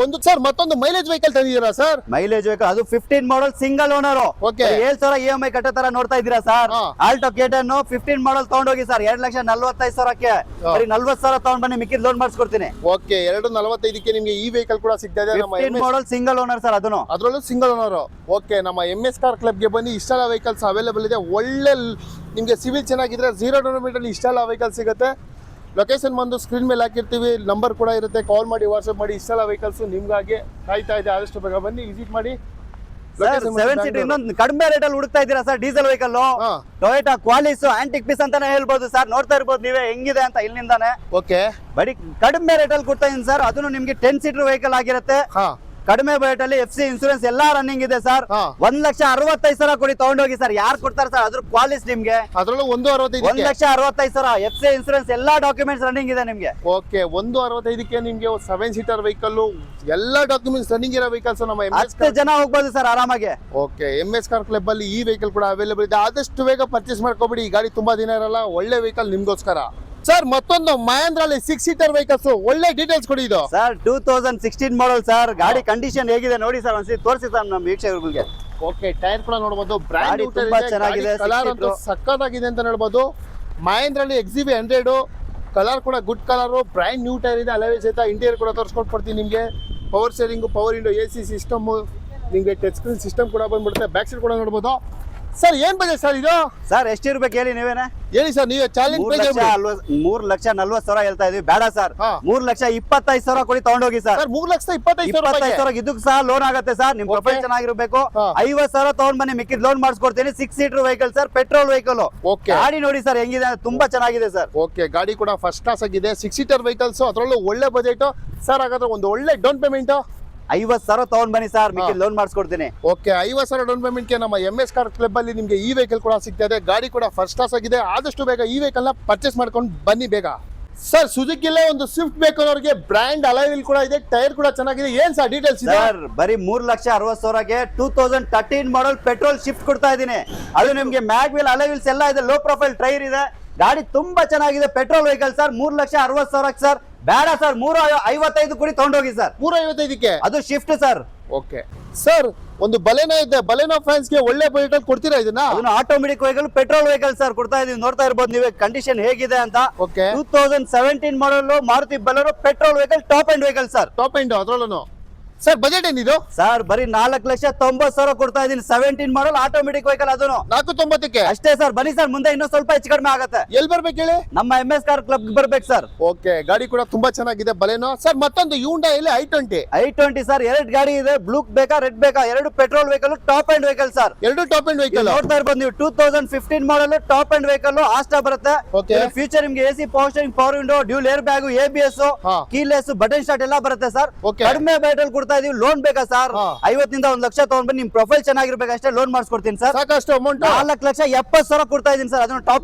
ಸರ್ ಮತ್ತೊಂದು ಮೈಲೇಜ್ ವೆಹಿಕಲ್ ತಂದಿದ್ದೀರಾ ಸರ್? ಮೈಲೇಜ್ ವೆಹಿಕಲ್ ಅದು 15 model single owner. Okay. 7,000 EMI ಕಟ್ಟೋ ತರ ನೋಡ್ತಾ ಇದ್ದೀರಾ ಸರ್? ಹಾ. ಆಲ್ಟೋ ಕೇಟನ್ 15 ಮಾಡಲ್ ತಗೊಂಡೋಗಿ ಸರ್. 2,45,000ಕ್ಕೆ ಬರೀ 40,000 ತಗೊಂಡ್ ಬನ್ನಿ, ಮಿಕ್ಕಿದ್ ಲೋನ್ ಮಾಡಿಸ್ಕೊಡ್ತೀನಿ. ಓಕೆ, 2,45,000ಕ್ಕೆ ನಿಮ್ಗೆ ಈ ವೆಹಿಕಲ್ ಕೂಡ ಸಿಗ್ತಾ ಇದೆ. ನಮ್ಮ 15 ಮಾಡಲ್ ಸಿಂಗಲ್ ಓನರ್ ಸರ್ ಅದನ್ನು. ಅದರಲ್ಲೂ ಸಿಂಗಲ್ ಓನರ್. ಓಕೆ, ನಮ್ಮ MS ಕಾರ್ ಕ್ಲಬ್ಗೆ ಬನ್ನಿ. ಇಷ್ಟೆಲ್ಲ ವೆಹಿಕಲ್ಸ್ ಅವೈಲೇಬಲ್ ಇದೆ. ಒಳ್ಳೆ ನಿಮಗೆ ಸಿವಿಲ್ ಚೆನ್ನಾಗಿದ್ರೆ 0 ಡೌನ್ ಪೇಮೆಂಟ್ ಅಲ್ಲಿ ಇಷ್ಟೆಲ್ಲ ವೆಹಿಕಲ್ ಸಿಗುತ್ತೆ. ಲೊಕೇಶನ್ ಬಂದು ಸ್ಕ್ರೀನ್ ಮೇಲೆ ಹಾಕಿರ್ತೀವಿ, ನಂಬರ್ ಕೂಡ ಇರುತ್ತೆ. ಕಾಲ್ ಮಾಡಿ, ವಾಟ್ಸ್ಆಪ್ ಮಾಡಿ. ಇಷ್ಟೆಲ್ಲ ವೆಹಿಕಲ್ಸ್ ನಿಮ್ಗಾಗಿ ಕಾಯ್ತಾ ಇದೆ. ಆದಷ್ಟು ಬೇಗ ಬನ್ನಿ, ವಿಸಿಟ್ ಮಾಡಿ. ಸರ್ 7 ಸೀಟರ್ ಇನ್ನೊಂದು ಕಡಿಮೆ ರೇಟ್ ಅಲ್ಲಿ ಹುಡುಕ್ತಾ ಇದ್ದೀರಾ ಸರ್? ಡೀಸೆಲ್ ವೆಹಿಕಲ್ ಹಾ. ಟೊಯೋಟಾ ಕ್ವಾಲಿಸ್ ಆಂಟಿಕ್ ಪೀಸ್ ಅಂತಾನೆ ಹೇಳ್ಬೋದು ಸರ್. ನೋಡ್ತಾ ಇರ್ಬೋದು ನೀವೇ ಹೆಂಗಿದೆ ಅಂತ ಇಲ್ಲಿಂದಾನೆ. ಓಕೆ, ಬರೀ ಕಡಿಮೆ ರೇಟ್ ಅಲ್ಲಿ ಕೊಡ್ತಾ ಇದೀನಿ ಸರ್. ಅದನ್ನು ನಿಮ್ಗೆ 10 ಸೀಟರ್ ವೆಹಿಕಲ್ ಆಗಿರುತ್ತೆ. ಹಾ. ಕಡಿಮೆ ಬಜೆಟ್ ಅಲ್ಲಿ FC ಇನ್ಸೂರೆನ್ಸ್ ಎಲ್ಲಾ ರನ್ನಿಂಗ್ ಇದೆ ಸರ್. ಹಾ. 1,65,000 ಕೊಡಿ ತಗೊಂಡೋಗಿ ಸರ್. ಯಾರು ಕೊಡ್ತಾರೆ ಸರ್? ಅದ್ರ ಕ್ವಾಲಿಸ್ ನಿಮ್ಗೆ ಅದರಲ್ಲೂ 1,65,000. 1,65,000 FC ಇನ್ಸೂರೆನ್ಸ್ ಎಲ್ಲಾ ಡಾಕ್ಯುಮೆಂಟ್ಸ್ ರನ್ನಿಂಗ್ ಇದೆ ನಿಮ್ಗೆ. ಓಕೆ, 1,65,000ಕ್ಕೆ ನಿಮ್ಗೆ 7 ಸೀಟರ್ ವೆಹಿಕಲ್ ಎಲ್ಲ ಡಾಕ್ಯುಮೆಂಟ್ಸ್ ರನ್ನಿಂಗ್ ಇರೋ ವೆಹಿಕಲ್ಸ್ ನಮ್ಮ MS 10 ಜನ ಹೋಗ್ಬೋದು ಸರ್ ಆರಾಮಾಗಿ. ಓಕೆ, MS ಕಾರ್ ಕ್ಲಬ್ ಅಲ್ಲಿ ಈ ವೆಹಿಕಲ್ ಕೂಡ ಅವೈಲೇಬಲ್ ಇದೆ. ಆದಷ್ಟು ಬೇಗ ಪರ್ಚೇಸ್ ಮಾಡ್ಕೊಬಿಡಿ. ಈ ಗಾಡಿ ತುಂಬಾ ದಿನ ಇರಲ್ಲ. ಒಳ್ಳೆ ವೆಹಿಕಲ್ ನಿಮ್ಗೋಸ್ಕರ. ಸರ್, ಮತ್ತೊಂದು ಮಹೇಂದ್ರಲ್ಲಿ 6 ಸೀಟರ್ ವೆಹಿಕಲ್ಸ್. ಒಳ್ಳೆ ಡೀಟೇಲ್ಸ್ ಕೊಡಿ ಇದು. ಸರ್ 2016 ಮಾಡಲ್ ಸರ್. ಗಾಡಿ ಕಂಡೀಷನ್ ಹೇಗಿದೆ ನೋಡಿ ಸರ್, ಒಂದ್ಸತಿ ತೋರಿಸಿ ಸರ್ ನಮ್ಮ ವೀಕ್ಷಕರಿಗೆ. ಓಕೆ, ಟೈರ್ ಕೂಡ ನೋಡಬಹುದು. ಬ್ರ್ಯಾಂಡ್ ಗಾಡಿ ತುಂಬಾ ಚೆನ್ನಾಗಿದೆ. ಕಲರ್ ಅಂತೂ ಸಕ್ಕತ್ತಾಗಿದೆ ಅಂತ ಹೇಳ್ಬೋದು. ಮಹೇಂದ್ರಲ್ಲಿ XUV 100 ಕಲರ್ ಕೂಡ good colour. Brand new tyre ಇದೆ. ಅಲವೇ ಸಹಿತ ಇಂಟೀರಿಯರ್ ಕೂಡ ತೋರಿಸ್ಕೊಟ್ಬಿಡ್ತೀನಿ ನಿಮಗೆ. Power steering, power window, AC system, ನಿಮಗೆ ಟಚ್ ಸ್ಕ್ರೀನ್ ಸಿಸ್ಟಮ್ ಕೂಡ ಬಂದ್ಬಿಡುತ್ತೆ. ಬ್ಯಾಕ್ ಸೈಡ್ ಕೂಡ ನೋಡ್ಬೋದು. ಸರ್, ಏನ್ ಬಜೆಟ್ ಸರ್ ಇದು? ಸರ್ ಎಷ್ಟಿರ್ಬೇಕು ಹೇಳಿ ನೀವೇನೆ? ಹೇಳಿ ಸರ್, ನೀವು ಚಾಲೆಂಜ್ 3,40,000 ಹೇಳ್ತಾ ಇದೀವಿ. ಬೇಡ ಸರ್, ಹಾ. 3,25,000 ಕೊಡಿ ತಗೊಂಡೋಗಿ ಸರ್. 3,25,000 ಇದಕ್ಕೆ ಸಹ ಲೋನ್ ಆಗುತ್ತೆ ಸರ್. ನಿಮ್ ಪ್ರೊಫೈಲ್ ಚೆನ್ನಾಗಿರ್ಬೇಕು. ಹಾ. 50,000 ತಗೊಂಡ್ ಬನ್ನಿ, ಮಿಕ್ಕಿದ್ ಲೋನ್ ಮಾಡಿಸ್ಕೊಡ್ತೀನಿ. 6 seater vehicle sir, petrol vehicle. Okay, ಗಾಡಿ ನೋಡಿ ಸರ್ ಹೆಂಗಿದೆ, ತುಂಬಾ ಚೆನ್ನಾಗಿದೆ ಸರ್. ಓಕೆ, ಗಾಡಿ ಕೂಡ ಫಸ್ಟ್ ಕ್ಲಾಸ್ ಆಗಿದೆ. 6 ಸೀಟರ್ ವೆಹಿಕಲ್ಸ್, ಅದರಲ್ಲೂ ಒಳ್ಳೆ ಬಜೆಟ್ ಸರ್. ಹಾಗಾದ್ರೆ ಒಂದು ಒಳ್ಳೆ ಡೌನ್ ಪೇಮೆಂಟ್ 50,000 ತಗೊಂಡ್ ಬನ್ನಿ ಸರ್, ಮಿಕ್ಕಿದ್ ಲೋನ್ ಮಾಡಿಸ್ಕೊಡ್ತೀನಿ. ಓಕೆ, 50,000 ಡೌನ್ ಪೇಮೆಂಟ್ಗೆ ನಮ್ಮ MS ಕಾರ್ ಕ್ಲಬ್ ಅಲ್ಲಿ ನಿಮಗೆ ಈ ವೆಹಿಕಲ್ ಕೂಡ ಸಿಗ್ತಾ ಇದೆ. ಗಾಡಿ ಕೂಡ ಫಸ್ಟ್ ಕ್ಲಾಸ್ ಆಗಿದೆ. ಆದಷ್ಟು ಬೇಗ ಈ ವೆಹಿಕಲ್ ನ ಪರ್ಚೇಸ್ ಮಾಡ್ಕೊಂಡು ಬನ್ನಿ ಬೇಗ. ಸರ್, ಸುಜುಕಿಲೇ ಒಂದು ಸ್ವಿಫ್ಟ್ ಬೇಕು ಅನ್ನೋರಿಗೆ ಬ್ರ್ಯಾಂಡ್ ಅಲೈವಿಲ್ ಕೂಡ ಇದೆ. ಟೈರ್ ಕೂಡ ಚೆನ್ನಾಗಿದೆ. ಏನ್ ಸರ್ ಡೀಟೇಲ್ಸ್ ಇದೆ? ಸರ್ ಬರೀ 3,60,000ಗೆ 2013 ಮಾಡಲ್ ಪೆಟ್ರೋಲ್ ಶಿಫ್ಟ್ ಕೊಡ್ತಾ ಇದೀನಿ. ಅದು ನಿಮ್ಗೆ ಮ್ಯಾಗ್ ವೀಲ್ ಅಲೈವಿಲ್ಸ್ ಎಲ್ಲ ಇದೆ. ಲೋ ಪ್ರೊಫೈಲ್ ಟೈರ್ ಇದೆ. ಗಾಡಿ ತುಂಬಾ ಚೆನ್ನಾಗಿದೆ. Petrol vehicle sir. 3,60,000 ಸರ್. ಬೇಡ ಸರ್, 3,55 ಕೊಡಿ ತಗೊಂಡೋಗಿ ಸರ್. 355ಕ್ಕೆ ಅದು ಶಿಫ್ಟ್ ಸರ್. ಓಕೆ ಸರ್, ಒಂದು ಬಲೆನೋ ಇದೆ. ಬಲೆನೋ ಫ್ಯಾನ್ಸ್ ಗೆ ಒಳ್ಳೆ ಬಜೆಟ್ ಅಲ್ಲಿ ಕೊಡ್ತೀರಾ ಇದನ್ನ? ಅದನ್ನ automatic vehicle petrol vehicle sir ಕೊಡ್ತಾ ಇದೀವಿ. ನೋಡ್ತಾ ಇರ್ಬೋದು ನೀವೇ ಕಂಡೀಷನ್ ಹೇಗಿದೆ ಅಂತ. ಓಕೆ, 2017 ಮಾಡಲ್ Maruti Baleno petrol vehicle top end vehicle sir. Top end ಅದ್ರಲ್ಲೂ. ಸರ್, ಬಜೆಟ್ ಏನಿದು? ಸರ್ ಬರೀ 4,90,000 ಕೊಡ್ತಾ ಇದೀನಿ. 17 ಮಾಡಲ್ ಆಟೋಮೆಟಿಕ್ ವೆಹಿಕಲ್ ಅದನ್ನು 490ಕ್ಕೆ ಅಷ್ಟೇ ಸರ್. ಬನ್ನಿ ಸರ್, ಮುಂದೆ ಇನ್ನೂ ಸ್ವಲ್ಪ ಹೆಚ್ಚು ಕಡಿಮೆ ಆಗುತ್ತೆ. ಎಲ್ಲಿ ಬರ್ಬೇಕು ಹೇಳಿ? ನಮ್ಮ MS ಕಾರ್ ಕ್ಲಬ್ ಬರ್ಬೇಕು ಸರ್. ಓಕೆ, ಗಾಡಿ ಕೂಡ ತುಂಬಾ ಚೆನ್ನಾಗಿದೆ. ಬಲೆನೋ ಸರ್. ಮತ್ತೊಂದು Hyundai i20 ಸರ್. 2 ಗಾಡಿ ಇದೆ. ಬ್ಲೂ ಬೇಕಾ ರೆಡ್ ಬೇಕಾ? 2 petrol vehicle top end vehicle sir. 2 top end vehicle ನೋಡ್ತಾ ಇರ್ಬೋದು ನೀವು. 2015 model top end vehicle Asta ಬರುತ್ತೆ. Okay. ಫ್ಯೂಚರ್ ನಿಮ್ಗೆ AC power steering, power window, dual air bag, ABS, ಹಾ. ಕೀಲೆಸ್, ಬಟನ್ ಸ್ಟಾರ್ಟ್ ಎಲ್ಲ ಬರುತ್ತೆ ಸರ್. Okay. ಕಡಿಮೆ ಬಜೆಟ್ ಅಲ್ಲಿ ಕೊಡ್ತಾ ಕೊಡ್ತಾ ಇದೀವಿ. ಲೋನ್ ಬೇಕಾ ಸರ್? ಹಾ. 50 1 ಲಕ್ಷ ತಗೊಂಡ್ಬಂದು ನಿಮ್ ಪ್ರೊಫೈಲ್ ಚೆನ್ನಾಗಿರ್ಬೇಕು ಅಷ್ಟೇ ಲೋನ್ ಮಾಡಿಸ್ಕೊಡ್ತೀನಿ ಸರ್. ಸಾಕಷ್ಟು ಅಮೌಂಟ್ 4,70,000 ಕೊಡ್ತಾ ಇದೀನಿ ಸರ್. ಅದನ್ನು ಟಾಪ್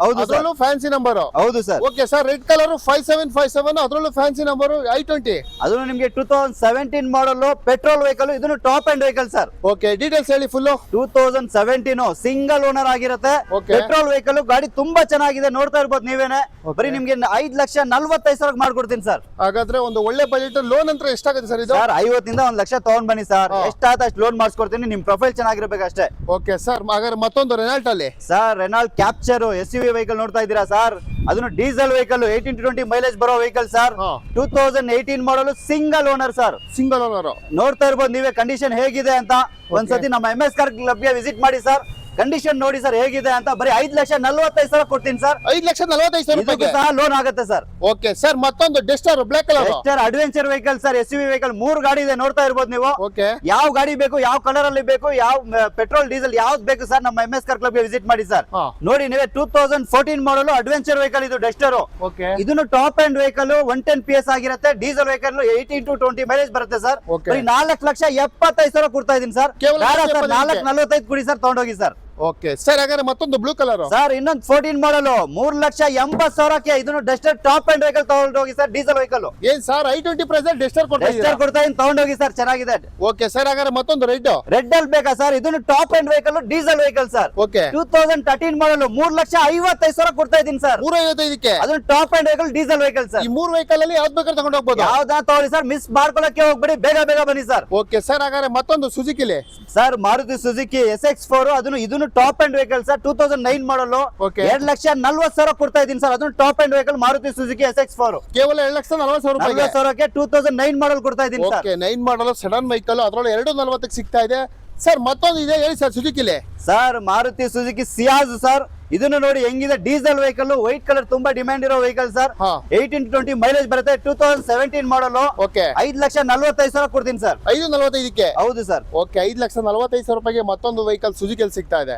ಹೌದು ಸರ್. Fancy number. ಹೌದು sir. Okay sir, red colour 5757 ಅದರಲ್ಲೂ ಫ್ಯಾನ್ಸಿ ನಂಬರ್ i20. ಅದನ್ನು ನಿಮ್ಗೆ 2017 ಮಾಡಲ್ ಪೆಟ್ರೋಲ್ ವೆಹಿಕಲ್. ಇದನ್ನು top end vehicle sir. Okay, details ಹೇಳಿ ಫುಲ್. 2017 ಸಿಂಗಲ್ ಓನರ್ ಆಗಿರುತ್ತೆ. Okay. ಪೆಟ್ರೋಲ್ ವೆಹಿಕಲ್ ಗಾಡಿ ತುಂಬಾ ಚೆನ್ನಾಗಿದೆ, ನೋಡ್ತಾ ಇರ್ಬೋದು ನೀವೇನೆ. ಬರೀ ನಿಮ್ಗೆ 5,45,000 ಮಾಡ್ಕೊಡ್ತೀನಿ ಸರ್. ಹಾಗಾದ್ರೆ ಒಂದು ಒಳ್ಳೆ ಬಜೆಟ್ ಲೋನ್ ಅಂತ ಎಷ್ಟಾಗುತ್ತೆ ಸರ್ ಇದು? ಸರ್ 50 1 ಲಕ್ಷ ತಗೊಂಡ್ ಬನ್ನಿ ಸರ್. ಎಷ್ಟಾದ ಅಷ್ಟು ಲೋನ್ ಮಾಡಿಸ್ಕೊಡ್ತೀನಿ. ನಿಮ್ ಪ್ರೊಫೈಲ್ ಚೆನ್ನಾಗಿರ್ಬೇಕು ಅಷ್ಟೇ. ಓಕೆ ಸರ್, ಹಾಗಾದ್ರೆ ಮತ್ತೊಂದು ರೆನಾಲ್ಟ್ ಅಲ್ಲಿ sir Renault capture SUV vehicle ನೋಡ್ತಾ ಇದ್ದೀರಾ ಸರ್. ಅದನ್ನು ಡೀಸೆಲ್ ವೆಹಿಕಲ್ 18 to 20 ಮೈಲೇಜ್ ಬರೋ ವೆಹಿಕಲ್ ಸರ್. 2018 ಮಾಡಲ್ single owner sir. Single owner. ನೋಡ್ತಾ ಇರ್ಬೋದು ನೀವೇ ಕಂಡೀಷನ್ ಹೇಗಿದೆ ಅಂತ. ಒಂದ್ಸತಿ ನಮ್ಮ MS ಕಾರ್ ಕ್ಲಬ್ಗೆ ವಿಸಿಟ್ ಮಾಡಿ ಸರ್. ಕಂಡೀಷನ್ ನೋಡಿ ಸರ್ ಹೇಗಿದೆ ಅಂತ. ಬರೀ 5,45,000 ಕೊಡ್ತೀನಿ ಸರ್. 5,45,000 ಸಹ ಲೋನ್ ಆಗುತ್ತೆ ಸರ್. ಓಕೆ ಸರ್, ಮತ್ತೊಂದು Duster black colour. Duster adventure vehicle sir. SUV vehicle 3 ಗಾಡಿ ಇದೆ, ನೋಡ್ತಾ ಇರ್ಬೋದು ನೀವು. ಓಕೆ, ಯಾವ ಗಾಡಿ ಬೇಕು, ಯಾವ ಕಲರ್ ಅಲ್ಲಿ ಬೇಕು, ಯಾವ ಪೆಟ್ರೋಲ್ ಡೀಸೆಲ್ ಯಾವ್ದು ಬೇಕು ಸರ್, ನಮ್ಮ MS ಕಾರ್ ಕ್ಲಬ್ಗೆ ವಿಸಿಟ್ ಮಾಡಿ ಸರ್. ನೋಡಿ ನೀವೇ 2014 ಮಾಡಲ್ ಅಡ್ವೆಂಚರ್ ವೆಹಿಕಲ್ ಇದು ಡೆಸ್ಟರ್. ಓಕೆ, ಇದನ್ನು ಟಾಪ್ ಅಂಡ್ ವೆಹಿಕಲ್ 110 PS ಆಗಿರುತ್ತೆ. ಡೀಸೆಲ್ ವೆಹಿಕಲ್ 18 to 20 ಮೈಲೇಜ್ ಬರುತ್ತೆ ಸರ್. Okay. 4,75,000 ಕೊಡ್ತಾ ಇದೀನಿ ಸರ್. ಕೇವಲ 4,45,000 ಕೊಡಿ ಸರ್, ತಗೊಂಡೋಗಿ ಸರ್. ಓಕೆ ಸರ್, ಹಾಗಾದ್ರೆ ಮತ್ತೊಂದು ಬ್ಲೂ ಕಲರ್ ಸರ್. ಇನ್ನೊಂದು 14 ಮಾಡಲ್ 3,80,000ಕ್ಕೆ ಇದನ್ನು ಡೆಸ್ಟರ್ ಟಾಪ್ ಅಂಡ್ ವೆಹಿಕಲ್ ತಗೊಂಡೋಗಿ ಸರ್. ಡೀಸೆಲ್ ವೆಹಿಕಲ್ ಏನ್ ಸರ್ i20 ಪ್ರೈಸ್ ಡೆಸ್ಟರ್ ಕೊಡ್ತಾ ಇದೀನಿ, ತಗೊಂಡೋಗಿ ಸರ್. ಚೆನ್ನಾಗಿದೆ. ಓಕೆ ಸರ್, ಹಾಗಾದ್ರೆ ಮತ್ತೊಂದು ರೆಡ್ ಅಲ್ಲಿ ಬೇಕಾ ಸರ್? ಇದನ್ನು top end vehicle diesel vehicle sir. Okay, 2013 ಮಾಡಲ್ 3,55,000 ಕೊಡ್ತಾ ಇದೀನಿ ಸರ್. 355ಕ್ಕೆ ಅದನ್ನು top end vehicle diesel vehicle sir. ಈ 3 ವೆಹಿಕಲ್ ಅಲ್ಲಿ ಯಾವ್ದು ಬೇಕಾದ್ರೆ ತಗೊಂಡು ಹೋಗ್ಬೋದು. ಯಾವ್ದಾ ತಗೊಳ್ಳಿ ಸರ್, ಮಿಸ್ ಮಾಡ್ಕೊಳಕ್ಕೆ ಹೋಗ್ಬೇಡಿ, ಬೇಗ ಬೇಗ ಬನ್ನಿ ಸರ್. ಓಕೆ ಸರ್, ಹಾಗಾದ್ರೆ ಮತ್ತೊಂದು ಸುಜುಕಿಲಿ ಸರ್ ಮಾರುತಿ ಸುಜುಕಿ SX4. ಇದನ್ನು top end vehicle sir. 2009 model. Okay. 2,40,000 ಕೊಡ್ತಾ ಇದೀನಿ ಸರ್. ಅದನ್ನು top end vehicle Maruti Suzuki SX4 ಕೇವಲ 2,40,000 2009 ಮಾಡಲ್ ಕೊಡ್ತಾ ಇದೀನಿ sir. Okay, 9 model sedan vehicle ಅದರಲ್ಲಿ 240ಕ್ಕೆ ಸಿಗ್ತಾ ಇದೆ ಸರ್. ಮತ್ತೊಂದು ಇದೆ ಹೇಳಿ ಸರ್ ಸುಜುಕಿಲಿ. Sir Maruti Suzuki Ciaz sir. ಇದನ್ನು ನೋಡಿ ಹೆಂಗಿದೆ, ಡೀಸೆಲ್ ವೆಹಿಕಲ್, ವೈಟ್ ಕಲರ್, ತುಂಬಾ ಡಿಮ್ಯಾಂಡ್ ಇರೋ ವೆಹಿಕಲ್ ಸರ್. 18 to 20 ಮೈಲೇಜ್ ಬರುತ್ತೆ. 2017 ಮಾಡಲ್. ಓಕೆ, 5,45,000 ಕೊಡ್ತೀನಿ ಸರ್. 545ಕ್ಕೆ. ಹೌದು ಸರ್. ಓಕೆ, 5,45,000 ರೂಪಾಯಿಗೆ ಮತ್ತೊಂದು ವೆಹಿಕಲ್ ಸುಜುಕಿಲಿ ಸಿಗ್ತಾ ಇದೆ.